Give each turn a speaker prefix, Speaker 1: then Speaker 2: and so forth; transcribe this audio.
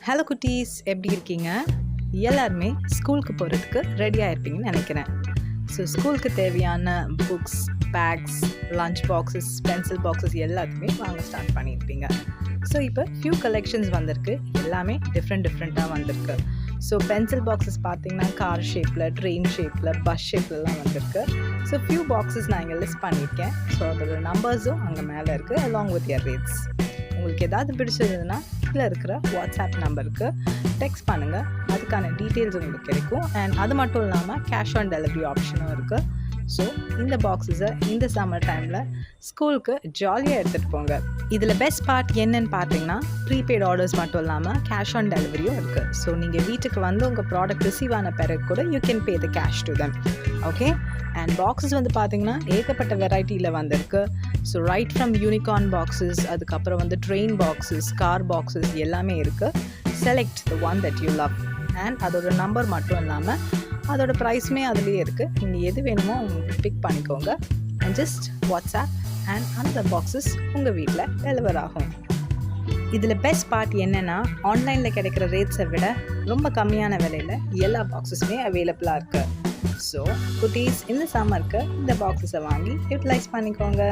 Speaker 1: Hello குட்டீஸ், எப்படி இருக்கீங்க? எல்லாருமே ஸ்கூலுக்கு போகிறதுக்கு ரெடியாக இருப்பீங்கன்னு நினைக்கிறேன். ஸோ ஸ்கூலுக்கு தேவையான books, bags, lunch boxes, pencil boxes எல்லாத்தையுமே வாங்க ஸ்டார்ட் பண்ணியிருப்பீங்க. ஸோ இப்போ ஃபியூ கலெக்ஷன்ஸ் வந்திருக்கு. எல்லாமே டிஃப்ரெண்ட்டாக வந்திருக்கு. ஸோ பென்சில் பாக்ஸஸ் பார்த்தீங்கன்னா கார் ஷேப்பில், ட்ரெயின் ஷேப்பில், பஸ் ஷேப்லலாம் வந்திருக்கு. ஸோ ஃபியூ பாக்ஸஸ் நான் இங்கே லிஸ்ட் பண்ணியிருக்கேன். ஸோ அதோட நம்பர்ஸும் அங்கே மேலே இருக்குது அலாங் வித் யர் ரேட்ஸ். உங்களுக்கு ஏதாவது பிடிச்சதுன்னா கீழே இருக்கிற வாட்ஸ்அப் நம்பருக்கு டெக்ஸ்ட் பண்ணுங்கள். அதுக்கான டீட்டெயில்ஸ் உங்களுக்கு கிடைக்கும். அண்ட் அது மட்டும் இல்லாமல் கேஷ் ஆன் டெலிவரி ஆப்ஷனும் இருக்குது. ஸோ இந்த பாக்ஸஸை இந்த சம்மர் டைமில் ஸ்கூலுக்கு ஜாலியாக எடுத்துகிட்டு போங்க. இதில் பெஸ்ட் பார்ட் என்னன்னு பார்த்தீங்கன்னா ப்ரீபெய்ட் ஆர்டர்ஸ் மட்டும் இல்லாமல் கேஷ் ஆன் டெலிவரியும் இருக்குது. ஸோ நீங்கள் வீட்டுக்கு வந்து உங்கள் ப்ராடக்ட் ரிசீவ் ஆன பிறகு கூட you can pay the cash to them. Okay. And boxes வந்து பார்த்தீங்கன்னா ஏகப்பட்ட வெரைட்டியில் வந்திருக்கு. So right from unicorn boxes, அதுக்கப்புறம் வந்து ட்ரெயின் பாக்ஸஸ், கார் பாக்ஸஸ் எல்லாமே இருக்குது. Select the one that you love. And அதோட நம்பர் மட்டும் இல்லாமல் அதோட ப்ரைஸுமே அதுலேயே இருக்குது. நீங்கள் எது வேணுமோ உங்களுக்கு பிக் பண்ணிக்கோங்க. அண்ட் ஜஸ்ட் வாட்ஸ்அப் அண்ட் அந்த பாக்ஸஸ் உங்கள் வீட்டில் டெலிவர் ஆகும். இதில் பெஸ்ட் பார்ட் என்னென்னா ஆன்லைனில் கிடைக்கிற ரேட்ஸை விட ரொம்ப கம்மியான விலையில் எல்லா பாக்ஸஸுமே அவைலபிளாக இருக்குது. ஸோ குட்டீஸ் இந்த சம்மருக்கு இந்த பாக்ஸஸை வாங்கி யூட்டிலைஸ் பண்ணிக்கோங்க.